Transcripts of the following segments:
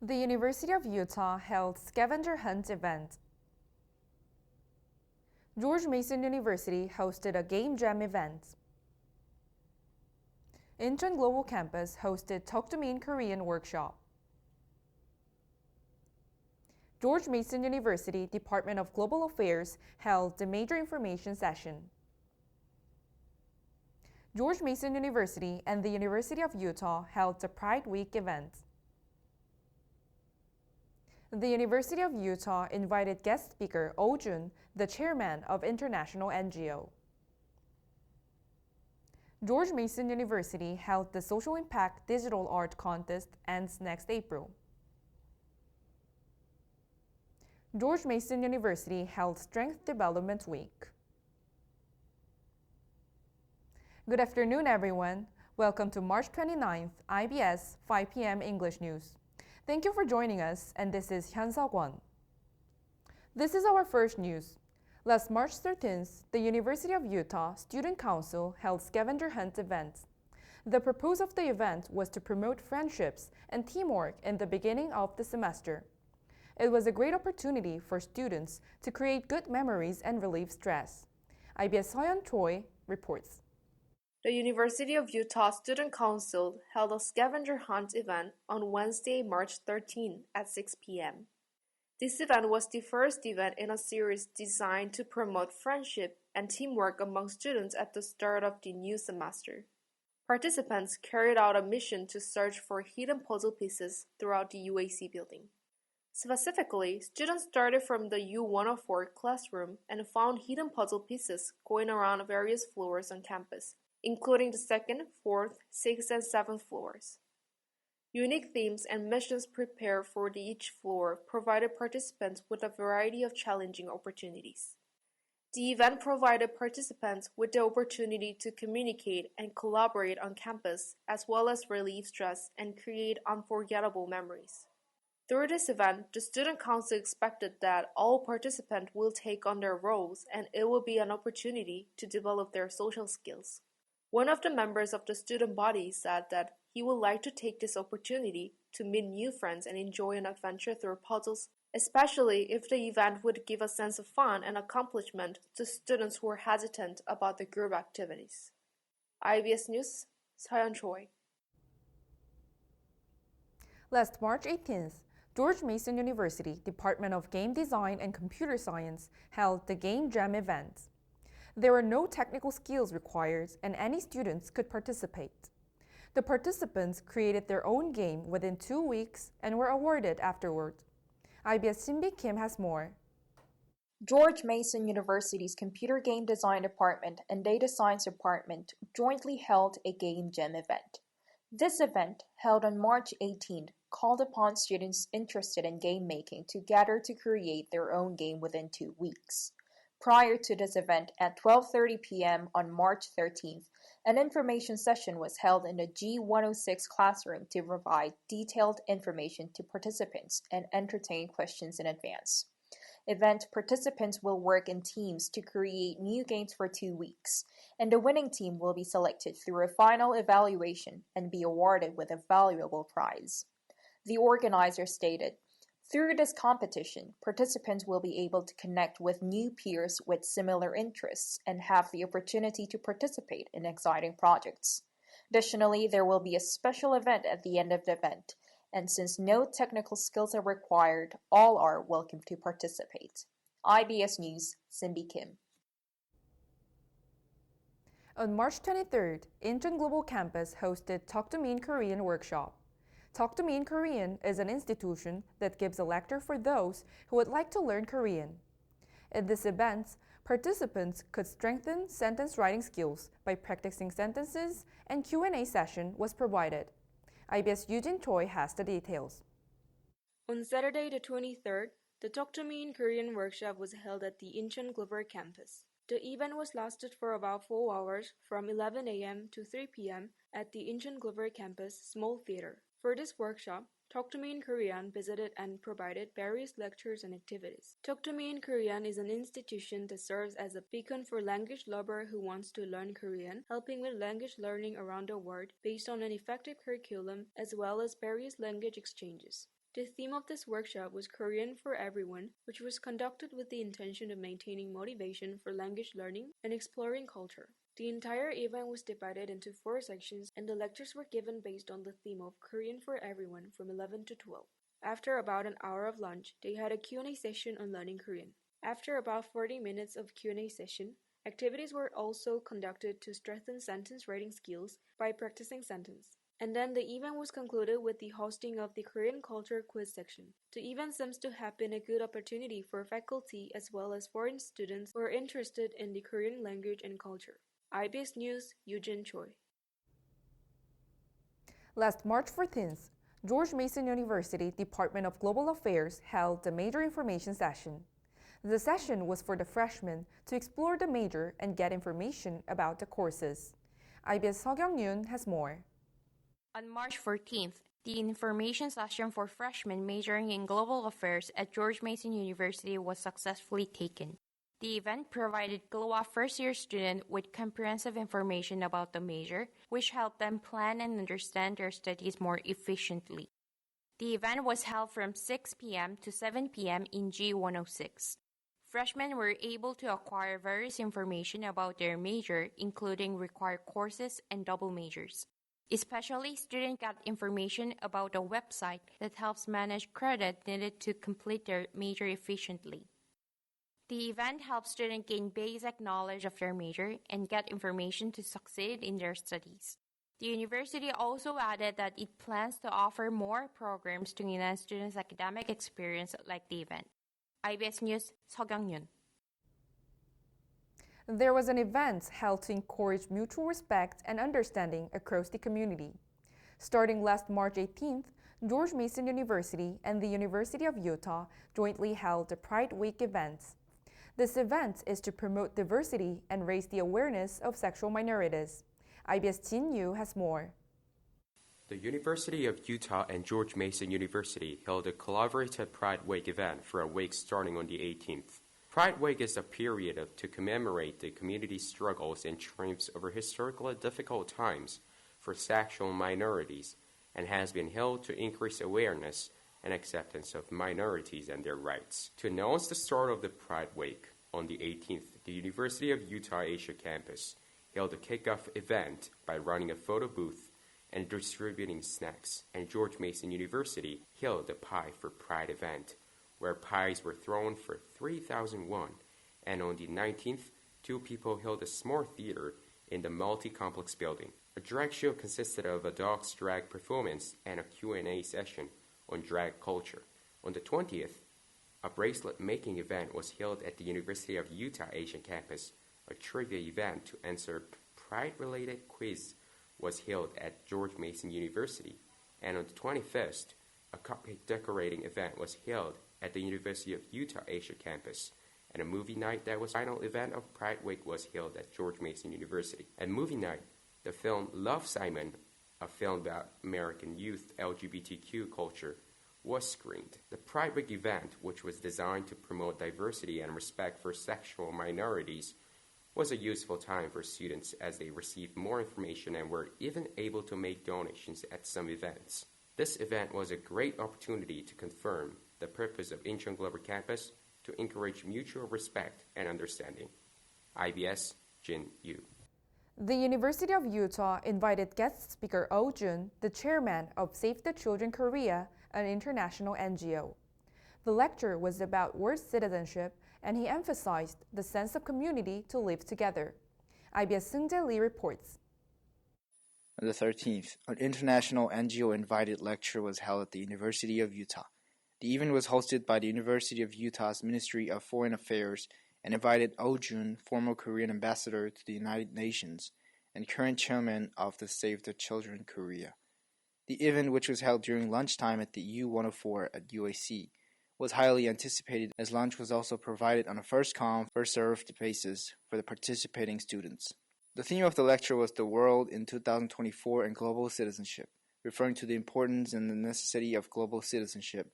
The University of Utah held scavenger hunt event. George Mason University hosted a game jam event. Incheon Global Campus hosted Talk to Me in Korean workshop. George Mason University Department of Global Affairs held the major information session. George Mason University and the University of Utah held the Pride Week event. The University of Utah invited guest speaker Yoojin, the chairman of International NGO. George Mason University held the Social Impact Digital Art Contest ends next April. George Mason University held Strength Development Week. Good afternoon, everyone. Welcome to March 29th, IBS 5 p.m. English News. Thank you for joining us, and this is Hyeonseo. This is our first news. Last March 13th, the University of Utah Student Council held scavenger hunt event. The purpose of the event was to promote friendships and teamwork in the beginning of the semester. It was a great opportunity for students to create good memories and relieve stress. IBS Seoyeon Choi reports. The University of Utah Student Council held a scavenger hunt event on Wednesday, March 13 at 6 p.m. This event was the first event in a series designed to promote friendship and teamwork among students at the start of the new semester. Participants carried out a mission to search for hidden puzzle pieces throughout the UAC building. Specifically, students started from the U104 classroom and found hidden puzzle pieces going around various floors on campus, including the 2nd, 4th, 6th, and 7th floors. Unique themes and missions prepared for each floor provided participants with a variety of challenging opportunities. The event provided participants with the opportunity to communicate and collaborate on campus, as well as relieve stress and create unforgettable memories. Through this event, the Student Council expected that all participants will take on their roles and it will be an opportunity to develop their social skills. One of the members of the student body said that he would like to take this opportunity to meet new friends and enjoy an adventure through puzzles, especially if the event would give a sense of fun and accomplishment to students who are hesitant about the group activities. IBS News, Seoyeon Choi. Last March 18th, George Mason University Department of Game Design and Computer Science held the Game Jam event. There were no technical skills required and any students could participate. The participants created their own game within 2 weeks and were awarded afterward. IBS Sinbi Kim has more. George Mason University's Computer Game Design Department and Data Science Department jointly held a Game Jam event. This event, held on March 18th, called upon students interested in game making to gather to create their own game within 2 weeks. Prior to this event, at 12:30 p.m. on March 13th, an information session was held in the G106 classroom to provide detailed information to participants and entertain questions in advance. Event participants will work in teams to create new games for 2 weeks, and the winning team will be selected through a final evaluation and be awarded with a valuable prize. The organizer stated, "Through this competition, participants will be able to connect with new peers with similar interests and have the opportunity to participate in exciting projects. Additionally, there will be a special event at the end of the event, and since no technical skills are required, all are welcome to participate." IBS News, Sinbi Kim. On March 23rd, Incheon Global Campus hosted Talk to Me in Korean workshop. Talk to Me in Korean is an institution that gives a lecture for those who would like to learn Korean. In this event, participants could strengthen sentence writing skills by practicing sentences, and Q&A session was provided. IBS Yoojin Choi has the details. On Saturday the 23rd, the Talk to Me in Korean workshop was held at the Incheon Global Campus. The event was lasted for about 4 hours from 11 a.m. to 3 p.m. at the Incheon Global Campus Small Theater. For this workshop, Talk to Me in Korean visited and provided various lectures and activities. Talk to Me in Korean is an institution that serves as a beacon for language lover who wants to learn Korean, helping with language learning around the world based on an effective curriculum as well as various language exchanges. The theme of this workshop was Korean for Everyone, which was conducted with the intention of maintaining motivation for language learning and exploring culture. The entire event was divided into 4 sections, and the lectures were given based on the theme of Korean for Everyone from 11 to 12. After about an hour of lunch, they had a Q&A session on learning Korean. After about 40 minutes of Q&A session, activities were also conducted to strengthen sentence writing skills by practicing sentence. And then the event was concluded with the hosting of the Korean culture quiz section. The event seems to have been a good opportunity for faculty as well as foreign students who are interested in the Korean language and culture. IBS News, Yoojin, Choi. Last March 14th, George Mason University Department of Global Affairs held the major information session. The session was for the freshmen to explore the major and get information about the courses. IBS Sukyoung has more. On March 14th, the information session for freshmen majoring in global affairs at George Mason University was successfully taken. The event provided GLOA first-year students with comprehensive information about the major, which helped them plan and understand their studies more efficiently. The event was held from 6 p.m. to 7 p.m. in G106. Freshmen were able to acquire various information about their major, including required courses and double majors. Especially, students got information about a website that helps manage credit needed to complete their major efficiently. The event helps students gain basic knowledge of their major and get information to succeed in their studies. The university also added that it plans to offer more programs to enhance students' academic experience like the event. IBS News, Seoyeon. There was an event held to encourage mutual respect and understanding across the community. Starting last March 18th, George Mason University and the University of Utah jointly held the Pride Week event. This event is to promote diversity and raise the awareness of sexual minorities. IBS Jin-Yu has more. The University of Utah and George Mason University held a collaborative Pride Week event for a week starting on the 18th. Pride Week is a period to commemorate the community's struggles and triumphs over historically difficult times for sexual minorities and has been held to increase awareness and acceptance of minorities and their rights. To announce the start of the Pride Week, on the 18th, the University of Utah Asia campus held a kickoff event by running a photo booth and distributing snacks, and George Mason University held a Pie for Pride event, where pies were thrown for 3,000 won, and on the 19th, 2 people held a small theater in the multi-complex building. A drag show consisted of a dog's drag performance and a Q&A session on drag culture. On the 20th, a bracelet-making event was held at the University of Utah Asian campus. A trivia event to answer pride-related quiz was held at George Mason University. And on the 21st, a cupcake decorating event was held at the University of Utah Asia campus. And a movie night that was the final event of Pride Week was held at George Mason University. At movie night, the film Love, Simon, a film about American youth LGBTQ culture, was screened. The Pride Week event, which was designed to promote diversity and respect for sexual minorities, was a useful time for students as they received more information and were even able to make donations at some events. This event was a great opportunity to confirm the purpose of 인천글로벌캠퍼스 to encourage mutual respect and understanding. IBS, Jin-Yu. The University of Utah invited guest speaker Yoojin, the chairman of Save the Children Korea, an international NGO. The lecture was about world citizenship, and he emphasized the sense of community to live together. IBS Seung Lee reports. On the 13th, an international NGO-invited lecture was held at the University of Utah. The event was hosted by the University of Utah's Ministry of Foreign Affairs and invited Yoojin, former Korean ambassador to the United Nations and current chairman of the Save the Children Korea. The event, which was held during lunchtime at the U-104 at UAC, was highly anticipated as lunch was also provided on a first-come, first-served basis for the participating students. The theme of the lecture was The World in 2024 and Global Citizenship, referring to the importance and the necessity of global citizenship.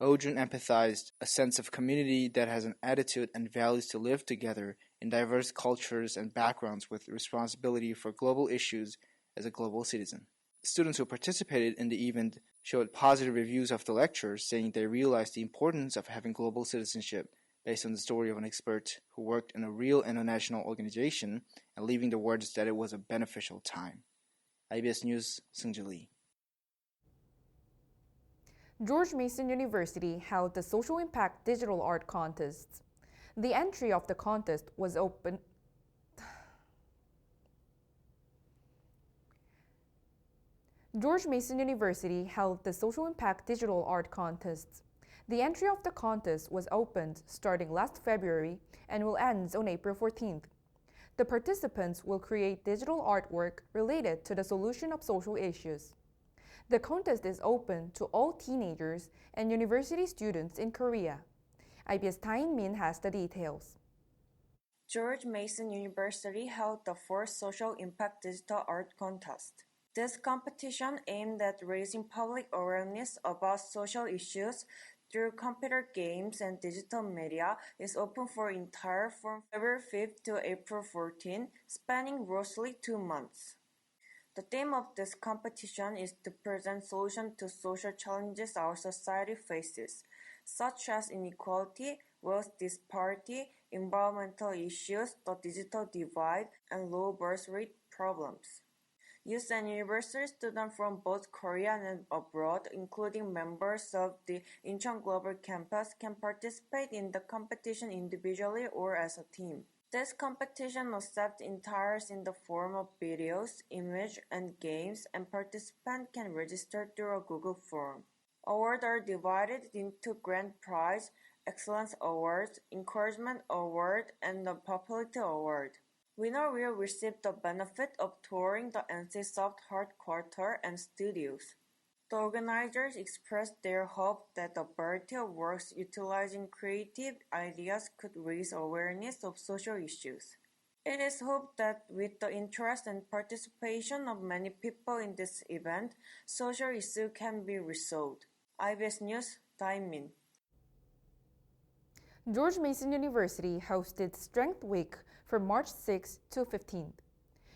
Yoojin emphasized a sense of community that has an attitude and values to live together in diverse cultures and backgrounds with responsibility for global issues as a global citizen. Students who participated in the event showed positive reviews of the lectures, saying they realized the importance of having global citizenship based on the story of an expert who worked in a real international organization and leaving the words that it was a beneficial time. IBS News, Seung Lee. George Mason University held the Social Impact Digital Art Contest. The entry of the contest was open. George Mason University held the Social Impact Digital Art Contest. The entry of the contest was opened starting last February and will end on April 14th. The participants will create digital artwork related to the solution of social issues. The contest is open to all teenagers and university students in Korea. IBS Dain has the details. George Mason University held the fourth Social Impact Digital Art Contest. This competition aimed at raising public awareness about social issues through computer games and digital media is open for entire from February 5th to April 14th, spanning roughly 2 months. The theme of this competition is to present solutions to social challenges our society faces, such as inequality, wealth disparity, environmental issues, the digital divide, and low birth rate problems. Youth and university students from both Korea and abroad, including members of the IncheonGlobalCampus, can participate in the competition individually or as a team. This competition accepts entries in the form of videos, images, and games, and participants can register through a Google form. Awards are divided into Grand Prize, Excellence Award, Encouragement Award, and the Popularity Award. Winner will receive the benefit of touring the NCSoft headquarters and studios. The organizers expressed their hope that the variety of works utilizing creative ideas could raise awareness of social issues. It is hoped that with the interest and participation of many people in this event, social issues can be resolved. IBS News, Dain. George Mason University hosted Strength Week from March 6 to 15th.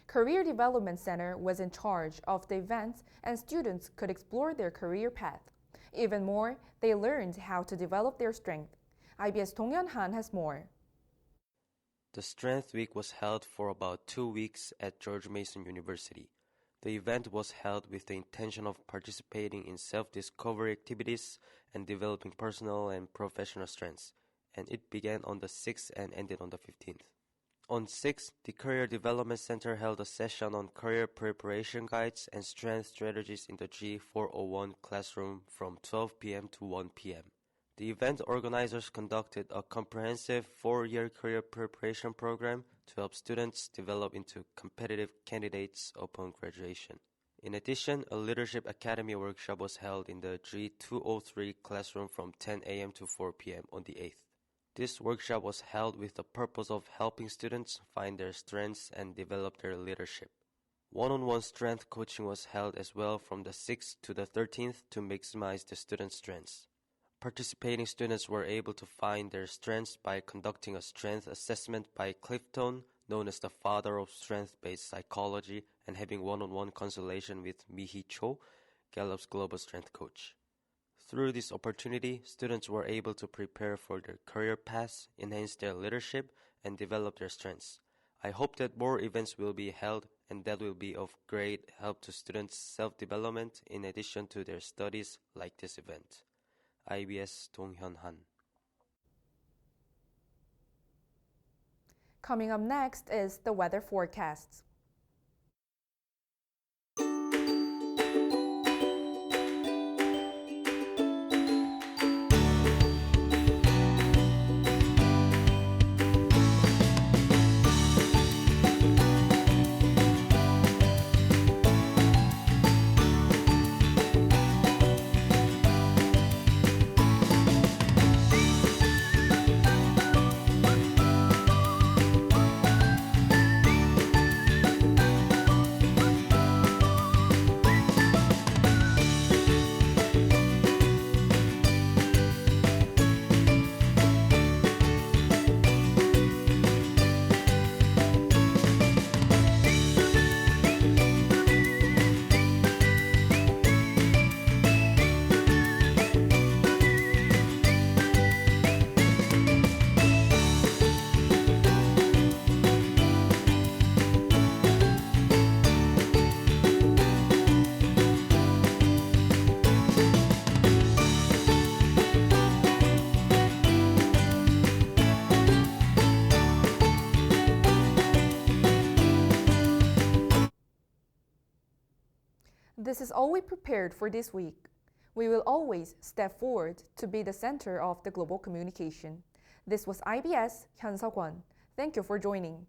Career Development Center was in charge of the event and students could explore their career path. Even more, they learned how to develop their strength. IBS Donghyun-han has more. The Strength Week was held for about 2 weeks at George Mason University. The event was held with the intention of participating in self-discovery activities and developing personal and professional strengths, and it began on the 6th and ended on the 15th. On 6th, the Career Development Center held a session on career preparation guides and strength strategies in the G401 classroom from 12 p.m. to 1 p.m. The event organizers conducted a comprehensive 4-year career preparation program to help students develop into competitive candidates upon graduation. In addition, a Leadership Academy workshop was held in the G203 classroom from 10 a.m. to 4 p.m. on the 8th. This workshop was held with the purpose of helping students find their strengths and develop their leadership. One-on-one strength coaching was held as well from the 6th to the 13th to maximize the students' strengths. Participating students were able to find their strengths by conducting a strength assessment by Clifton, known as the father of strength-based psychology, and having one-on-one consultation with Mi-hee Cho, Gallup's global strength coach. Through this opportunity, students were able to prepare for their career paths, enhance their leadership, and develop their strengths. I hope that more events will be held and that will be of great help to students' self-development in addition to their studies like this event. IBS Donghyun-han. Coming up next is the weather forecast. This is all we prepared for this week. We will always step forward to be the center of the global communication. This was IBS Hyeonseo. Thank you for joining.